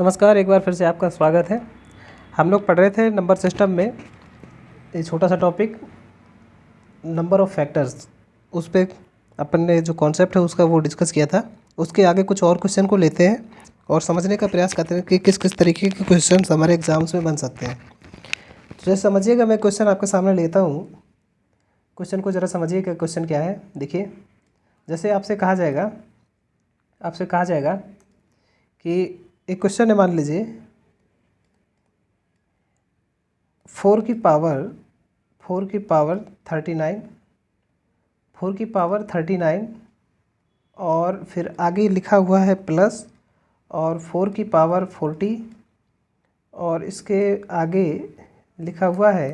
नमस्कार, एक बार फिर से आपका स्वागत है। हम लोग पढ़ रहे थे नंबर सिस्टम में एक छोटा सा टॉपिक नंबर ऑफ़ फैक्टर्स। उस पे अपन ने जो कॉन्सेप्ट है उसका वो डिस्कस किया था। उसके आगे कुछ और क्वेश्चन को लेते हैं और समझने का प्रयास करते हैं कि किस किस तरीके के क्वेश्चन हमारे एग्जाम्स में बन सकते हैं। तो जैसे समझिएगा, मैं क्वेश्चन आपके सामने लेता हूँ। क्वेश्चन को ज़रा समझिए कि क्वेश्चन क्या है। देखिए, जैसे आपसे कहा जाएगा कि एक क्वेश्चन है, मान लीजिए 4 की पावर 39 और फिर आगे लिखा हुआ है प्लस और 4 की पावर 40 और इसके आगे लिखा हुआ है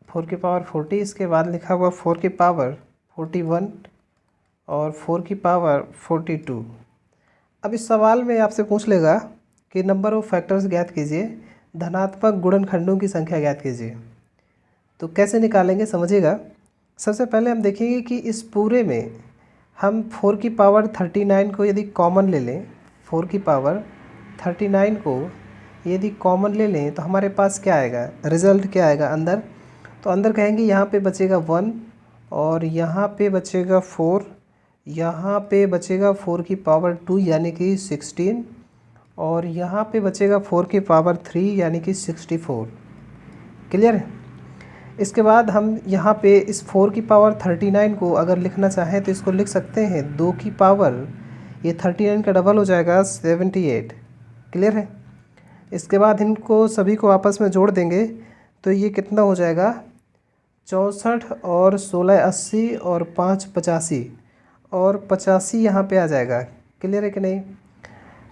4 की पावर 40, इसके बाद लिखा हुआ 4 की पावर 41 और 4 की पावर 42। अब इस सवाल में आपसे पूछ लेगा कि नंबर ऑफ़ फैक्टर्स ज्ञात कीजिए, धनात्मक गुणनखंडों की संख्या ज्ञात कीजिए। तो कैसे निकालेंगे समझिएगा। सबसे पहले हम देखेंगे कि इस पूरे में हम 4 की पावर 39 को यदि कॉमन ले लें, 4 की पावर 39 को यदि कॉमन ले लें तो हमारे पास क्या आएगा, रिज़ल्ट क्या आएगा अंदर। तो अंदर कहेंगे यहाँ पे बचेगा 1 और यहाँ पे बचेगा 4, यहाँ पे बचेगा 4 की पावर 2 यानी कि 16 और यहाँ पे बचेगा 4 की पावर 3 यानी कि 64। क्लियर है। इसके बाद हम यहाँ पे इस 4 की पावर 39 को अगर लिखना चाहें तो इसको लिख सकते हैं 2 की पावर, ये 39 का डबल हो जाएगा 78। क्लियर है। इसके बाद इनको सभी को आपस में जोड़ देंगे तो ये कितना हो जाएगा, 64 और 16 80 और 5 85 और 85 यहाँ पे आ जाएगा। क्लियर है कि नहीं।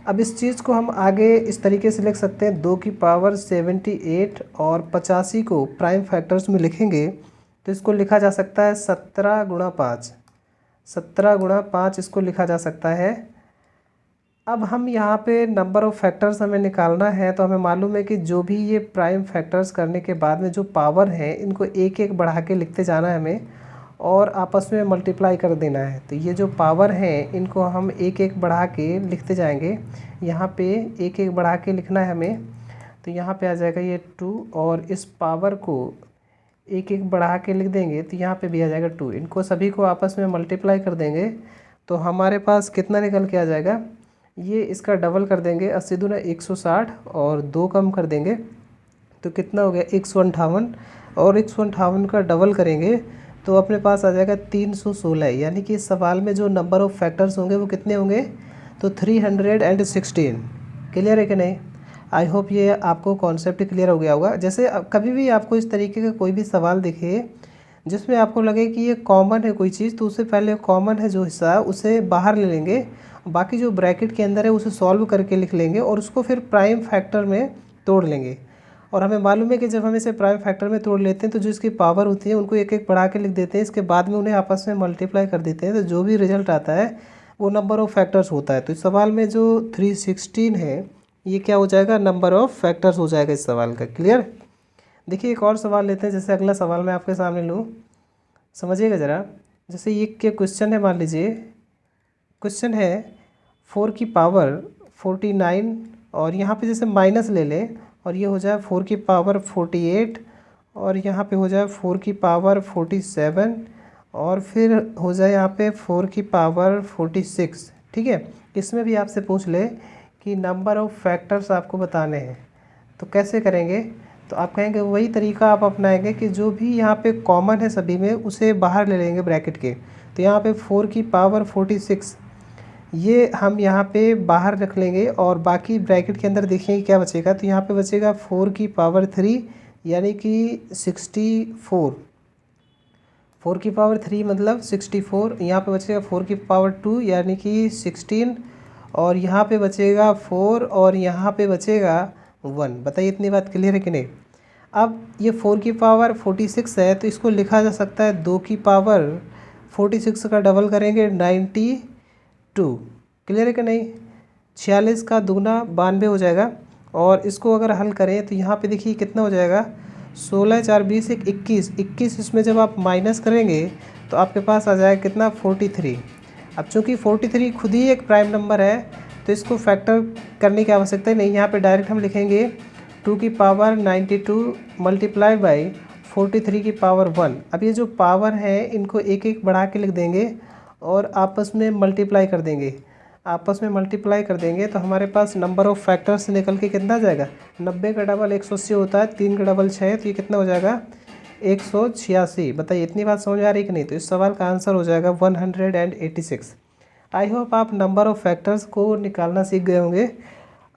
अब इस चीज़ को हम आगे इस तरीके से लिख सकते हैं, 2 की पावर 78 और 85 को प्राइम फैक्टर्स में लिखेंगे तो इसको लिखा जा सकता है 17 गुणा 5, 17 गुणा 5 इसको लिखा जा सकता है। अब हम यहाँ पे नंबर ऑफ़ फैक्टर्स हमें निकालना है तो हमें मालूम है कि जो भी ये प्राइम फैक्टर्स करने के बाद में जो पावर है इनको एक एक बढ़ा के लिखते जाना है हमें और आपस में मल्टीप्लाई कर देना है। तो ये जो पावर है इनको हम एक एक बढ़ा के लिखते जाएंगे। यहाँ पे एक एक बढ़ा के लिखना है हमें। तो यहाँ पे आ जाएगा ये 2 और इस पावर को एक एक बढ़ा के लिख देंगे तो यहाँ पे भी आ जाएगा 2। इनको सभी को आपस में मल्टीप्लाई कर देंगे तो हमारे पास कितना निकल के आ जाएगा, ये इसका डबल कर देंगे, 80 दूना 160 और 2 कम कर देंगे तो कितना हो गया 158 और 158 का डबल करेंगे तो अपने पास आ जाएगा 316। यानी कि इस सवाल में जो नंबर ऑफ़ फैक्टर्स होंगे वो कितने होंगे, तो 316। क्लियर है कि नहीं। आई होप ये आपको कॉन्सेप्ट क्लियर हो गया होगा। जैसे कभी भी आपको इस तरीके का कोई भी सवाल दिखे जिसमें आपको लगे कि ये कॉमन है कोई चीज़, तो उससे पहले कॉमन है जो हिस्सा उसे बाहर ले लेंगे, बाकी जो ब्रैकेट के अंदर है उसे सॉल्व करके लिख लेंगे और उसको फिर प्राइम फैक्टर में तोड़ लेंगे। और हमें मालूम है कि जब हम इसे प्राइम फैक्टर में तोड़ लेते हैं तो जो इसकी पावर होती है उनको एक एक बढ़ा के लिख देते हैं, इसके बाद में उन्हें आपस में मल्टीप्लाई कर देते हैं तो जो भी रिजल्ट आता है वो नंबर ऑफ़ फैक्टर्स होता है। तो इस सवाल में जो 316 है ये क्या हो जाएगा, नंबर ऑफ़ फैक्टर्स हो जाएगा इस सवाल का। क्लियर। देखिए एक और सवाल लेते हैं। जैसे अगला सवाल मैं आपके सामने लूँ, समझिएगा ज़रा। जैसे ये क्या क्वेश्चन है, मान लीजिए क्वेश्चन है 4 की पावर 49 और यहाँ पे जैसे माइनस ले लें और ये हो जाए 4 की पावर 48 और यहाँ पे हो जाए 4 की पावर 47 और फिर हो जाए यहाँ पे 4 की पावर 46। ठीक है। इसमें भी आपसे पूछ ले कि नंबर ऑफ़ फैक्टर्स आपको बताने हैं तो कैसे करेंगे। तो आप कहेंगे वही तरीका आप अपनाएंगे कि जो भी यहाँ पे कॉमन है सभी में उसे बाहर ले लेंगे ब्रैकेट के। तो यहाँ पे 4 की पावर 46 ये हम यहाँ पे बाहर रख लेंगे और बाकी ब्रैकेट के अंदर देखेंगे क्या बचेगा। तो यहाँ पे बचेगा 4 की पावर 3 यानी कि 64, 4 की पावर 3 मतलब 64। यहाँ पे बचेगा 4 की पावर 2 यानी कि 16 और यहाँ पे बचेगा 4 और यहाँ पे बचेगा 1। बताइए इतनी बात क्लियर है कि नहीं। अब ये 4 की पावर 46 है तो इसको लिखा जा सकता है 2 की पावर 46 का डबल करेंगे 92। क्लियर है कि नहीं। 46 का दुगना 92 हो जाएगा और इसको अगर हल करें तो यहाँ पे देखिए कितना हो जाएगा, 16 4 20 21, इसमें जब आप माइनस करेंगे तो आपके पास आ जाएगा कितना 43। अब चूँकि 43 खुद ही एक प्राइम नंबर है तो इसको फैक्टर करने की आवश्यकता ही नहीं, यहाँ पे डायरेक्ट हम लिखेंगे 2 की पावर 92 मल्टीप्लाई बाई 43 की पावर 1। अब ये जो पावर है इनको एक एक बढ़ा के लिख देंगे और आपस में मल्टीप्लाई कर देंगे। आपस में मल्टीप्लाई कर देंगे तो हमारे पास नंबर ऑफ़ फैक्टर्स निकल के कितना आ जाएगा, 90 का डबल 180 होता है, 3 का डबल 6, तो ये कितना हो जाएगा 186। बताइए इतनी बात समझ आ रही कि नहीं। तो इस सवाल का आंसर हो जाएगा 186। आई होप आप नंबर ऑफ़ फैक्टर्स को निकालना सीख गए होंगे।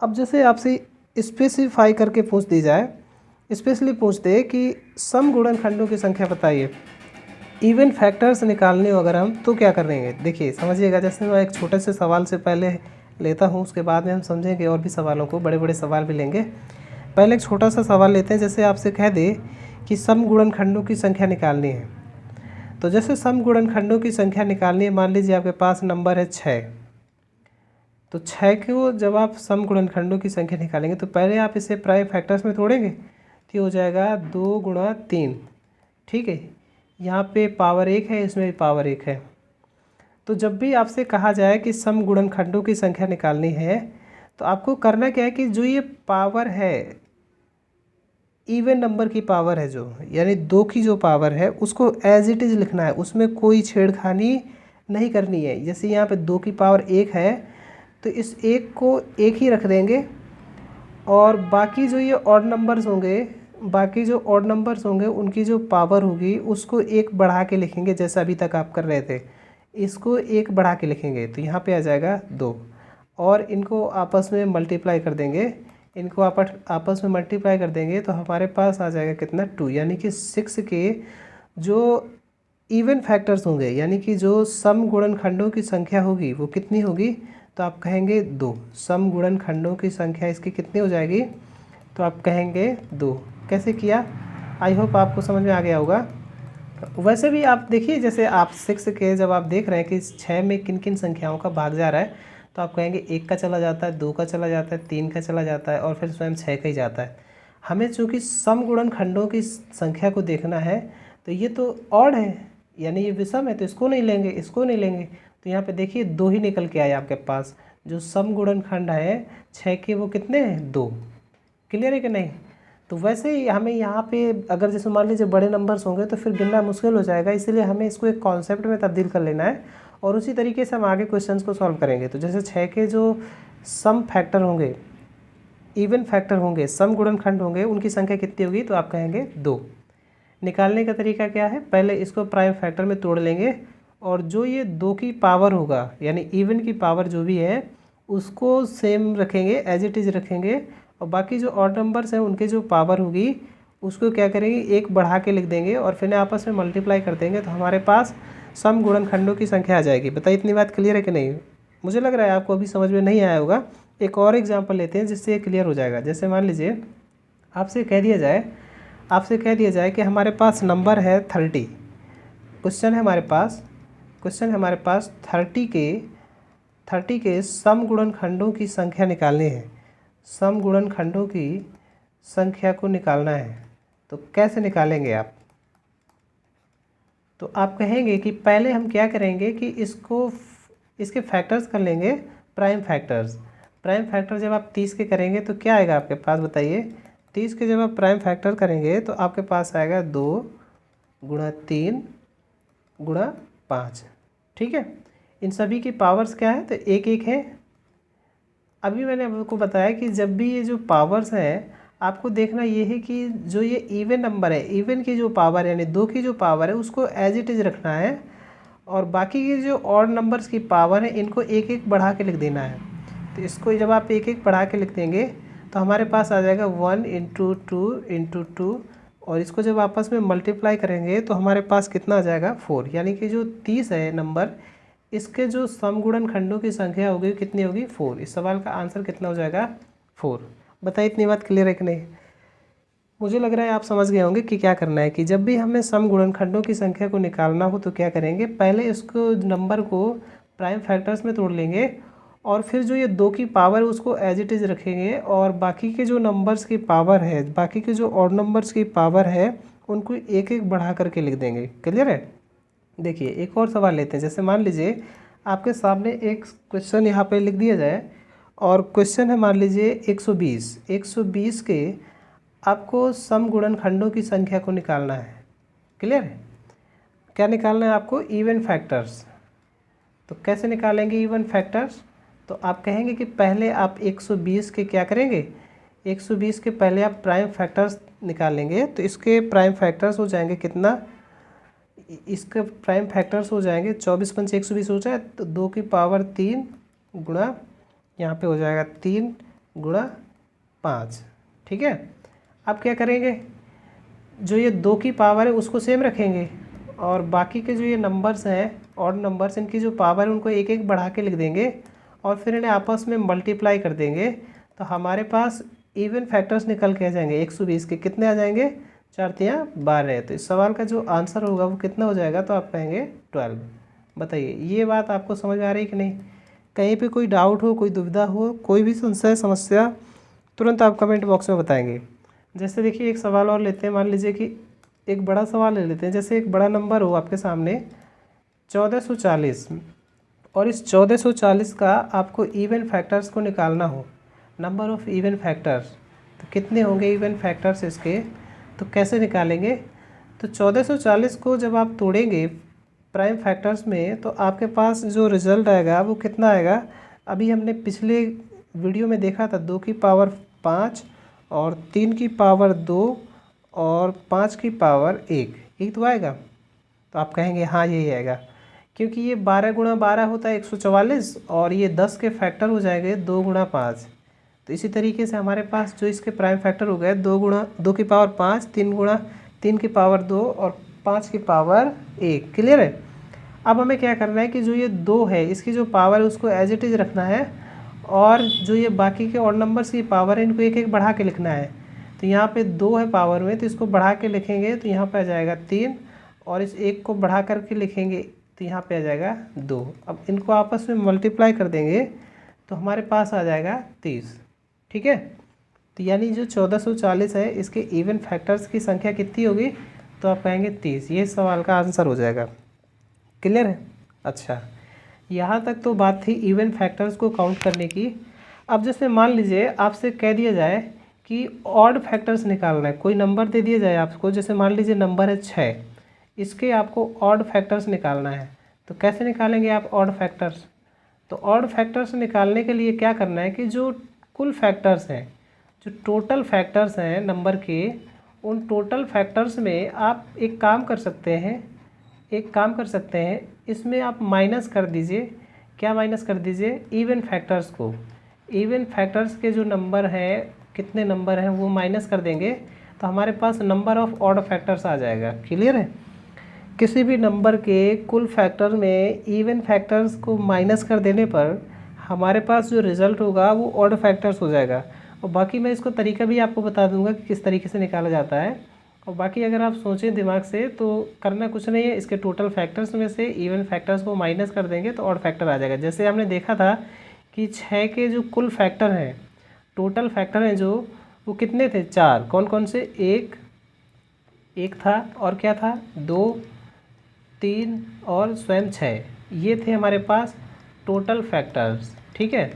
अब जैसे आपसे स्पेसिफाई करके पूछ दी जाए, स्पेशली पूछ दे कि सम गुणनखंडों की संख्या बताइए, इवन फैक्टर्स निकालने हो अगर हम, तो क्या करेंगे। देखिए समझिएगा, जैसे मैं एक छोटे से सवाल से पहले लेता हूँ, उसके बाद में हम समझेंगे और भी सवालों को, बड़े बड़े सवाल भी लेंगे। पहले एक छोटा सा सवाल लेते हैं। जैसे आपसे कह दे कि सम गुणनखंडों की संख्या निकालनी है, तो जैसे सम गुणनखंडों की संख्या निकालनी है, मान लीजिए आपके पास नंबर है 6, तो 6 को जब आप सम गुणनखंडों की संख्या निकालेंगे तो पहले आप इसे प्राइम फैक्टर्स में तोड़ेंगे, तो हो जाएगा 2 गुणा 3। ठीक है, यहाँ पे पावर 1 है, इसमें भी पावर 1 है। तो जब भी आपसे कहा जाए कि सम गुणनखंडों की संख्या निकालनी है तो आपको करना क्या है कि जो ये पावर है, इवन नंबर की पावर है जो, यानी 2 की जो पावर है उसको एज इट इज़ लिखना है, उसमें कोई छेड़खानी नहीं करनी है। जैसे यहाँ पे 2 की पावर 1 है तो इस 1 को 1 ही रख देंगे और बाकी जो ये ऑड नंबर्स होंगे, बाकी जो ऑड नंबर्स होंगे उनकी जो पावर होगी उसको 1 बढ़ा के लिखेंगे, जैसा अभी तक आप कर रहे थे, इसको 1 बढ़ा के लिखेंगे तो यहाँ पे आ जाएगा 2, और इनको आपस में मल्टीप्लाई कर देंगे। इनको आपस में मल्टीप्लाई कर देंगे तो हमारे पास आ जाएगा कितना 2, यानी कि 6 के जो इवन फैक्टर्स होंगे, यानी कि जो सम गुणनखंडों की संख्या होगी वो कितनी होगी, तो आप कहेंगे 2। सम गुणनखंडों की संख्या इसकी कितनी हो जाएगी, तो आप कहेंगे 2। कैसे किया, आई होप आपको समझ में आ गया होगा। वैसे भी आप देखिए, जैसे आप 6 के जब आप देख रहे हैं कि 6 में किन किन संख्याओं का भाग जा रहा है, तो आप कहेंगे 1 का चला जाता है, 2 का चला जाता है, 3 का चला जाता है और फिर स्वयं 6 का ही जाता है। हमें चूँकि सम गुणनखंडों की संख्या को देखना है तो ये तो ऑड है, यानी ये विषम है, तो इसको नहीं लेंगे, इसको नहीं लेंगे। तो यहाँ पे देखिए 2 ही निकल के आए आपके पास। जो सम गुणनखंड है 6 के वो कितने हैं, 2। क्लियर है कि नहीं। तो वैसे ही हमें यहाँ पे अगर जैसे मान लीजिए बड़े नंबर्स होंगे तो फिर गिनना मुश्किल हो जाएगा, इसलिए हमें इसको एक कॉन्सेप्ट में तब्दील कर लेना है और उसी तरीके से हम आगे क्वेश्चंस को सॉल्व करेंगे। तो जैसे 6 के जो सम फैक्टर होंगे, इवन फैक्टर होंगे, सम गुणनखंड होंगे, उनकी संख्या कितनी होगी, तो आप कहेंगे 2। निकालने का तरीका क्या है, पहले इसको प्राइम फैक्टर में तोड़ लेंगे और जो ये 2 की पावर होगा, यानी इवन की पावर जो भी है उसको सेम रखेंगे, एज इट इज़ रखेंगे, और बाकी जो ऑड नंबर्स हैं उनके जो पावर होगी उसको क्या करेंगे, 1 बढ़ा के लिख देंगे और फिर आपस में मल्टीप्लाई कर देंगे, तो हमारे पास सम गुणनखंडों की संख्या आ जाएगी। बताइए इतनी बात क्लियर है कि नहीं। मुझे लग रहा है आपको अभी समझ में नहीं आया होगा। एक और एग्जांपल लेते हैं जिससे ये क्लियर हो जाएगा। जैसे मान लीजिए आपसे कह दिया जाए कि हमारे पास नंबर है 30। क्वेश्चन है हमारे पास 30 के सम गुणनखंडों की संख्या निकालनी है। सम गुणनखंडों की संख्या को निकालना है, तो कैसे निकालेंगे आप। तो आप कहेंगे कि पहले हम क्या करेंगे कि इसके फैक्टर्स कर लेंगे, प्राइम फैक्टर्स। प्राइम फैक्टर जब आप 30 के करेंगे तो क्या आएगा आपके पास, बताइए। 30 के जब आप प्राइम फैक्टर करेंगे तो आपके पास आएगा 2 गुणा 3 गुणा 5। ठीक है, इन सभी की पावर्स क्या है, तो 1 है। अभी मैंने आपको बताया कि जब भी ये जो पावर्स हैं आपको देखना ये है कि जो ये इवन नंबर है, इवन की जो पावर यानी 2 की जो पावर है उसको एज इट इज़ रखना है, और बाकी की जो ऑड नंबर्स की पावर है इनको 1 बढ़ा के लिख देना है। तो इसको जब आप 1 बढ़ा के लिख देंगे तो हमारे पास आ जाएगा 1 × 2 × 2, और इसको जब आपस में मल्टीप्लाई करेंगे तो हमारे पास कितना आ जाएगा 4, यानी कि जो 30 है नंबर, इसके जो सम गुणनखंडों की संख्या होगी कितनी होगी, 4। इस सवाल का आंसर कितना हो जाएगा, 4। बताइए इतनी बात क्लियर है कि नहीं। मुझे लग रहा है आप समझ गए होंगे कि क्या करना है कि जब भी हमें सम गुणनखंडों की संख्या को निकालना हो तो क्या करेंगे, पहले इसको नंबर को प्राइम फैक्टर्स में तोड़ लेंगे और फिर जो ये 2 की पावर है उसको एज इट इज़ रखेंगे, और बाकी के जो नंबर्स की पावर है, बाकी के जो ऑड नंबर्स की पावर है उनको 1 बढ़ा करके लिख देंगे। क्लियर है। देखिए एक और सवाल लेते हैं। जैसे मान लीजिए आपके सामने एक क्वेश्चन यहाँ पे लिख दिया जाए और क्वेश्चन है मान लीजिए 120 120 के आपको सम गुणनखंडों की संख्या को निकालना है। क्लियर है? क्या निकालना है आपको? Even factors. तो कैसे निकालेंगे इवन फैक्टर्स? तो आप कहेंगे कि पहले आप 120 के क्या करेंगे, 120 के पहले आप प्राइम फैक्टर्स निकालेंगे। तो इसके प्राइम फैक्टर्स हो जाएंगे कितना, इसके प्राइम फैक्टर्स हो जाएंगे 24 पंच 120 हो जाए तो 2 की पावर 3 गुणा यहाँ पे हो जाएगा 3 गुणा 5। ठीक है, अब क्या करेंगे, जो ये 2 की पावर है उसको सेम रखेंगे और बाकी के जो ये नंबर्स हैं ऑड नंबर्स, इनकी जो पावर है उनको एक एक बढ़ा के लिख देंगे और फिर इन्हें आपस में मल्टीप्लाई कर देंगे। तो हमारे पास इवन फैक्टर्स निकल के आ जाएंगे। 120 के कितने आ जाएंगे, 4 तियाँ 12। तो इस सवाल का जो आंसर होगा वो कितना हो जाएगा, तो आप कहेंगे 12। बताइए ये बात आपको समझ में आ रही कि नहीं? कहीं पे कोई डाउट हो, कोई दुविधा हो, कोई भी संशय समस्या, तुरंत आप कमेंट बॉक्स में बताएंगे। जैसे देखिए एक सवाल और लेते हैं, मान लीजिए कि एक बड़ा सवाल ले लेते हैं। जैसे एक बड़ा नंबर हो आपके सामने 1440 और इस 1440 का आपको इवन फैक्टर्स को निकालना हो, नंबर ऑफ इवन फैक्टर्स। तो कितने होंगे इवन फैक्टर्स इसके, तो कैसे निकालेंगे? तो 1440 को जब आप तोड़ेंगे प्राइम फैक्टर्स में तो आपके पास जो रिज़ल्ट आएगा वो कितना आएगा। अभी हमने पिछले वीडियो में देखा था 2 की पावर 5 और 3 की पावर 2 और 5 की पावर 1, यही तो आएगा। तो आप कहेंगे हाँ यही आएगा, क्योंकि ये 12 गुणा 12 होता है 144 और ये 10 के फैक्टर हो जाएंगे 2 गुणा 5। तो इसी तरीके से हमारे पास जो इसके प्राइम फैक्टर हो गए 2 की पावर 5, 3 गुणा 3 की पावर 2 और 5 की पावर 1। क्लियर है? अब हमें क्या करना है कि जो ये 2 है इसकी जो पावर है उसको एज इट इज़ रखना है और जो ये बाकी के और नंबर्स की पावर है इनको एक एक बढ़ा के लिखना है। तो यहाँ पे 2 है पावर में तो इसको बढ़ा के लिखेंगे तो यहाँ पे आ जाएगा 3 और इस 1 को बढ़ा करके लिखेंगे तो यहाँ पे आ जाएगा 2। अब इनको आपस में मल्टीप्लाई कर देंगे तो हमारे पास आ जाएगा 30। ठीक है, तो यानी जो 1440 है इसके इवन फैक्टर्स की संख्या कितनी होगी, तो आप कहेंगे 30। ये सवाल का आंसर हो जाएगा। क्लियर है? अच्छा, यहाँ तक तो बात थी इवन फैक्टर्स को काउंट करने की। अब जैसे मान लीजिए आपसे कह दिया जाए कि ऑड फैक्टर्स निकालना है, कोई नंबर दे दिया जाए आपको, जैसे मान लीजिए नंबर है 6, इसके आपको ऑड फैक्टर्स निकालना है। तो कैसे निकालेंगे आप ऑड फैक्टर्स? तो ऑड फैक्टर्स निकालने के लिए क्या करना है कि जो कुल फैक्टर्स हैं, जो टोटल फैक्टर्स हैं नंबर के, उन टोटल फैक्टर्स में आप एक काम कर सकते हैं, इसमें आप माइनस कर दीजिए। क्या माइनस कर दीजिए? इवन फैक्टर्स को। इवन फैक्टर्स के जो नंबर हैं, कितने नंबर हैं वो माइनस कर देंगे तो हमारे पास नंबर ऑफ ऑड फैक्टर्स आ जाएगा। क्लियर है? किसी भी नंबर के कुल फैक्टर में इवन फैक्टर्स को माइनस कर देने पर हमारे पास जो रिज़ल्ट होगा वो ऑड फैक्टर्स हो जाएगा। और बाकी मैं इसको तरीका भी आपको बता दूंगा कि किस तरीके से निकाला जाता है। और बाकी अगर आप सोचें दिमाग से तो करना कुछ नहीं है, इसके टोटल फैक्टर्स में से इवन फैक्टर्स को माइनस कर देंगे तो ऑड फैक्टर आ जाएगा। जैसे हमने देखा था कि 6 के जो कुल फैक्टर हैं, टोटल फैक्टर हैं जो, वो कितने थे? 4। कौन कौन से? एक था और क्या था? 2, 3 और स्वयं 6। ये थे हमारे पास टोटल फैक्टर्स। ठीक है,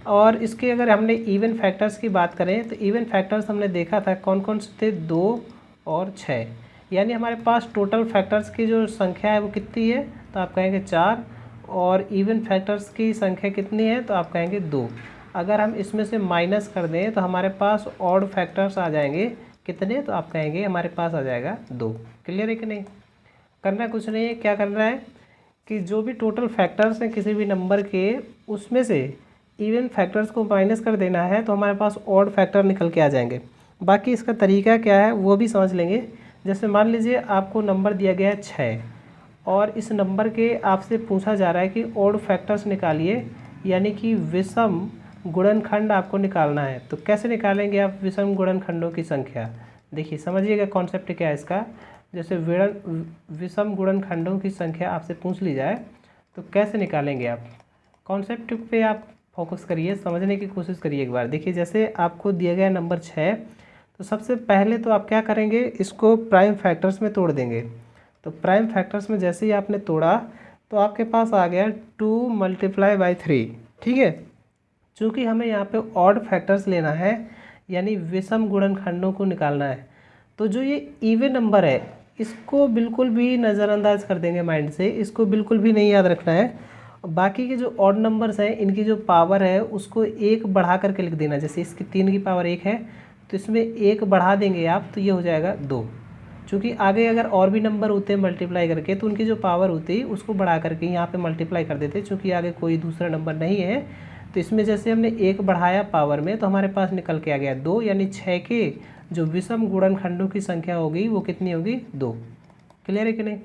और इसके अगर हमने इवन फैक्टर्स की बात करें तो इवन फैक्टर्स हमने देखा था कौन कौन से थे? 2 और 6। यानी हमारे पास टोटल फैक्टर्स की जो संख्या है वो कितनी है, तो आप कहेंगे 4। और इवन फैक्टर्स की संख्या कितनी है, तो आप कहेंगे 2। अगर हम इसमें से माइनस कर दें तो हमारे पास ऑड फैक्टर्स आ जाएंगे कितने, तो आप कहेंगे हमारे पास आ जाएगा 2। क्लियर है कि नहीं? करना कुछ नहीं है, क्या करना है कि जो भी टोटल फैक्टर्स हैं किसी भी नंबर के, उसमें से इवन फैक्टर्स को माइनस कर देना है तो हमारे पास ऑड फैक्टर निकल के आ जाएंगे। बाकी इसका तरीका क्या है वो भी समझ लेंगे। जैसे मान लीजिए आपको नंबर दिया गया है 6 और इस नंबर के आपसे पूछा जा रहा है कि ऑड फैक्टर्स निकालिए, यानी कि विषम गुणनखंड आपको निकालना है। तो कैसे निकालेंगे आप विषम गुणनखंडों की संख्या? देखिए समझिएगा कॉन्सेप्ट क्या है इसका। जैसे विषम गुणनखंडों की संख्या आपसे पूछ ली जाए तो कैसे निकालेंगे आप? कॉन्सेप्ट पे आप फोकस करिए, समझने की कोशिश करिए एक बार। देखिए जैसे आपको दिया गया नंबर 6, तो सबसे पहले तो आप क्या करेंगे, इसको प्राइम फैक्टर्स में तोड़ देंगे। तो प्राइम फैक्टर्स में जैसे ही आपने तोड़ा तो आपके पास आ गया 2 मल्टीप्लाई बाई 3, ठीक है। चूँकि हमें यहाँ पे ऑड फैक्टर्स लेना है, यानी विषम गुणनखंडों को निकालना है, तो जो ये इवन नंबर है इसको बिल्कुल भी नज़रअंदाज कर देंगे माइंड से, इसको बिल्कुल भी नहीं याद रखना है। बाकी के जो ऑड नंबर्स हैं इनकी जो पावर है उसको 1 बढ़ा करके लिख देना। जैसे इसकी 3 की पावर 1 है तो इसमें 1 बढ़ा देंगे आप, तो ये हो जाएगा 2। चूँकि आगे अगर और भी नंबर होते हैं मल्टीप्लाई करके तो उनकी जो पावर होती है उसको बढ़ा करके यहाँ पे मल्टीप्लाई कर देते। चूँकि आगे कोई दूसरा नंबर नहीं है तो इसमें जैसे हमने 1 बढ़ाया पावर में तो हमारे पास निकल के आ गया 2, यानी 6 के जो विषम गुणनखंडों की संख्या होगी वो कितनी होगी? 2। क्लियर है कि नहीं?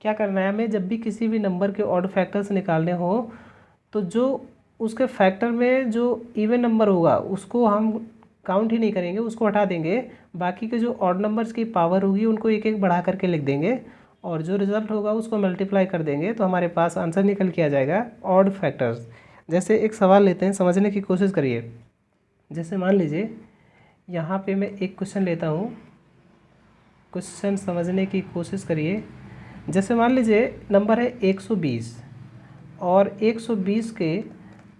क्या करना है हमें, जब भी किसी भी नंबर के ऑड फैक्टर्स निकालने हो तो जो उसके फैक्टर में जो इवन नंबर होगा उसको हम काउंट ही नहीं करेंगे, उसको हटा देंगे। बाकी के जो ऑड नंबर्स की पावर होगी उनको 1-1 बढ़ा करके लिख देंगे और जो रिज़ल्ट होगा उसको मल्टीप्लाई कर देंगे, तो हमारे पास आंसर निकल के आ जाएगा ऑड फैक्टर्स। जैसे एक सवाल लेते हैं, समझने की कोशिश करिए। जैसे मान लीजिए यहाँ पे मैं एक क्वेश्चन लेता हूँ, क्वेश्चन समझने की कोशिश करिए। जैसे मान लीजिए नंबर है 120 और 120 के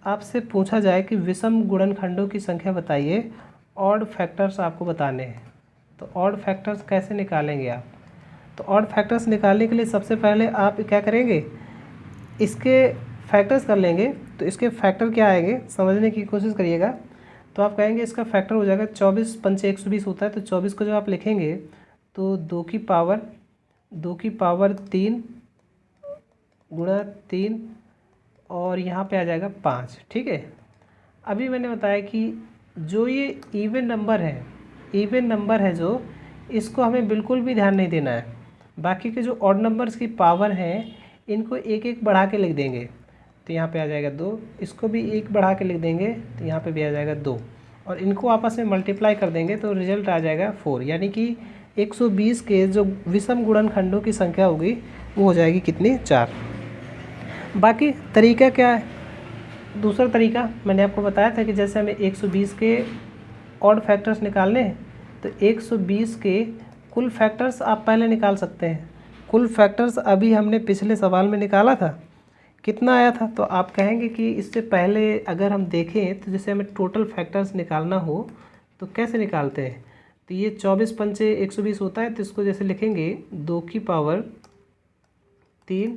आपसे पूछा जाए कि विषम गुणनखंडों की संख्या बताइए, ऑड फैक्टर्स आपको बताने हैं। तो ऑड फैक्टर्स कैसे निकालेंगे आप? तो ऑड फैक्टर्स निकालने के लिए सबसे पहले आप क्या करेंगे, इसके फैक्टर्स कर लेंगे। तो इसके फैक्टर क्या आएंगे समझने की कोशिश करिएगा। तो आप कहेंगे इसका फैक्टर हो जाएगा 24 पंचे 120 होता है, तो 24 को जब आप लिखेंगे तो 2 की पावर 3 गुणा 3 और यहाँ पे आ जाएगा 5, ठीक है। अभी मैंने बताया कि जो ये इवन नंबर है जो, इसको हमें बिल्कुल भी ध्यान नहीं देना है। बाकी के जो ऑड नंबर्स की पावर हैं इनको 1-1 बढ़ा के लिख देंगे, तो यहाँ पे आ जाएगा 2। इसको भी 1 बढ़ा के लिख देंगे तो यहाँ पे भी आ जाएगा 2, और इनको आपस में मल्टीप्लाई कर देंगे तो रिजल्ट आ जाएगा 4। यानी कि 120 के जो विषम गुणनखंडों की संख्या होगी वो हो जाएगी कितनी? 4। बाकी तरीका क्या है? दूसरा तरीका मैंने आपको बताया था कि जैसे हमें 120 के ऑड फैक्टर्स निकालने हैं तो 120 के कुल फैक्टर्स आप पहले निकाल सकते हैं। कुल फैक्टर्स अभी हमने पिछले सवाल में निकाला था, कितना आया था? तो आप कहेंगे कि इससे पहले अगर हम देखें तो जैसे हमें टोटल फैक्टर्स निकालना हो तो कैसे निकालते हैं? तो ये 24 पंचे 120 होता है, तो इसको जैसे लिखेंगे 2 की पावर 3,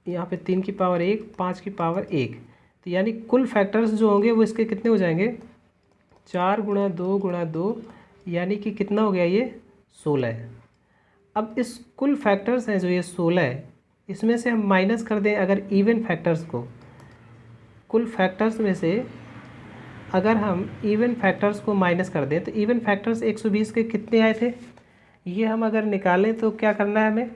यहाँ पे 3 की पावर 1, 5 की पावर 1, तो यानी कुल फैक्टर्स जो होंगे वो इसके कितने हो जाएंगे? 4 गुणा 2 गुणा 2, यानी कि कितना हो गया ये? 16। अब इस कुल फैक्टर्स हैं जो ये 16 है, इसमें से हम माइनस कर दें अगर इवन फैक्टर्स को, कुल फैक्टर्स में से अगर हम इवन फैक्टर्स को माइनस कर दें तो इवन फैक्टर्स 120 के कितने आए थे ये हम अगर निकालें तो क्या करना है हमें?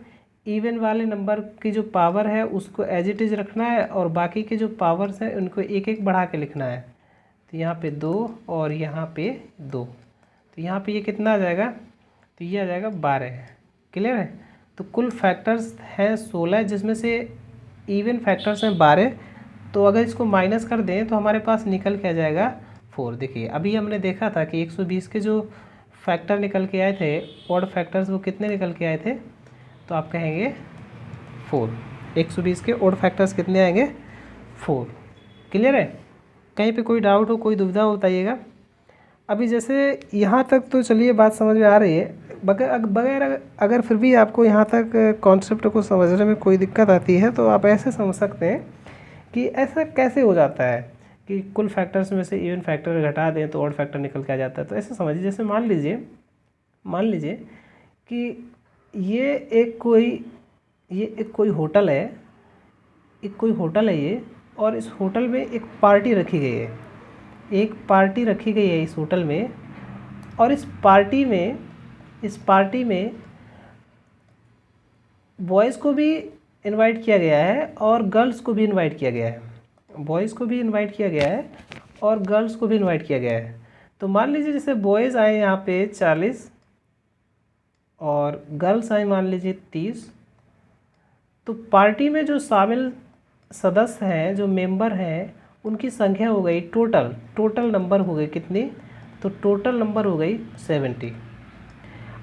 इवन वाले नंबर की जो पावर है उसको एज इट इज़ रखना है और बाकी के जो पावर्स हैं उनको 1-1 बढ़ा के लिखना है। तो यहाँ पे 2 और यहाँ पे 2, तो यहाँ पे ये कितना आ जाएगा? तो ये आ जाएगा 12। क्लियर है? तो कुल फैक्टर्स हैं 16 जिसमें से इवन फैक्टर्स हैं 12, तो अगर इसको माइनस कर दें तो हमारे पास निकल के आ जाएगा 4। देखिए अभी हमने देखा था कि 120 के जो फैक्टर निकल के आए थे, ऑड फैक्टर्स, वो कितने निकल के आए थे? तो आप कहेंगे 4। 120 के ऑड फैक्टर्स कितने आएंगे? 4। क्लियर है? कहीं पे कोई डाउट हो, कोई दुविधा हो बताइएगा। अभी जैसे यहाँ तक तो चलिए बात समझ में आ रही है, बगैर अगर फिर भी आपको यहाँ तक कॉन्सेप्ट को समझने में कोई दिक्कत आती है तो आप ऐसे समझ सकते हैं कि ऐसा कैसे हो जाता है कि कुल फैक्टर्स में से इवन फैक्टर घटा दें तो ऑड फैक्टर निकल के आ जाता है। तो ऐसे समझिए, जैसे मान लीजिए कि ये एक कोई होटल है, ये, और इस होटल में एक पार्टी रखी गई है, इस होटल में, और इस पार्टी में बॉयज़ को भी इनवाइट किया गया है और गर्ल्स को भी इनवाइट किया गया है। बॉयज़ को भी इनवाइट किया गया है और गर्ल्स को भी इनवाइट किया गया है। तो मान लीजिए जैसे बॉयज़ आए यहाँ पे 40 और गर्ल्स आए मान लीजिए 30, तो पार्टी में जो शामिल सदस्य हैं, जो मेंबर हैं, उनकी संख्या हो गई टोटल नंबर हो गई कितनी? तो टोटल नंबर हो गई 70।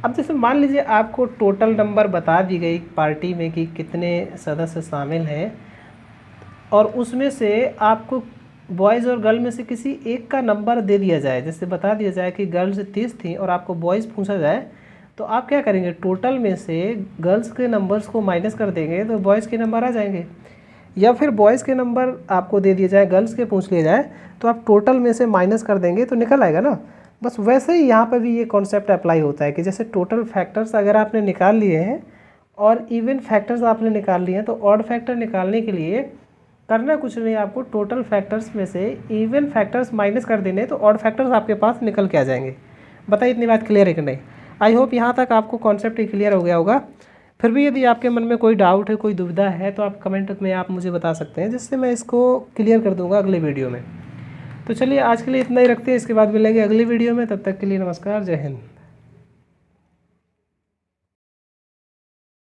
अब जैसे मान लीजिए आपको टोटल नंबर बता दी गई पार्टी में कि कितने सदस्य शामिल हैं, और उसमें से आपको बॉयज़ और गर्ल में से किसी एक का नंबर दे दिया जाए। जैसे बता दिया जाए कि गर्ल्स 30 थी और आपको बॉयज़ पूछा जाए, तो आप क्या करेंगे, टोटल में से गर्ल्स के नंबर्स को माइनस कर देंगे तो बॉयज़ के नंबर आ जाएंगे। या फिर बॉयज़ के नंबर आपको दे दिए जाए, गर्ल्स के पूछ लिए जाए, तो आप टोटल में से माइनस कर देंगे तो निकल आएगा ना। बस वैसे ही यहाँ पर भी ये कॉन्सेप्ट अप्लाई होता है कि जैसे टोटल फैक्टर्स अगर आपने निकाल लिए हैं और इवन फैक्टर्स आपने निकाल लिए हैं, तो ऑड फैक्टर निकालने के लिए करना कुछ नहीं, आपको टोटल फैक्टर्स में से इवन फैक्टर्स माइनस कर देने, तो ऑड फैक्टर्स आपके पास निकल के आ जाएंगे। बताइए इतनी बात क्लियर है कि नहीं? आई होप यहाँ तक आपको कॉन्सेप्ट क्लियर हो गया होगा। फिर भी यदि आपके मन में कोई डाउट है, कोई दुविधा है, तो आप कमेंट में आप मुझे बता सकते हैं, जिससे मैं इसको क्लियर कर दूंगा अगले वीडियो में। तो चलिए आज के लिए इतना ही रखते हैं, इसके बाद मिलेंगे अगली वीडियो में। तब तक के लिए नमस्कार, जय हिंद।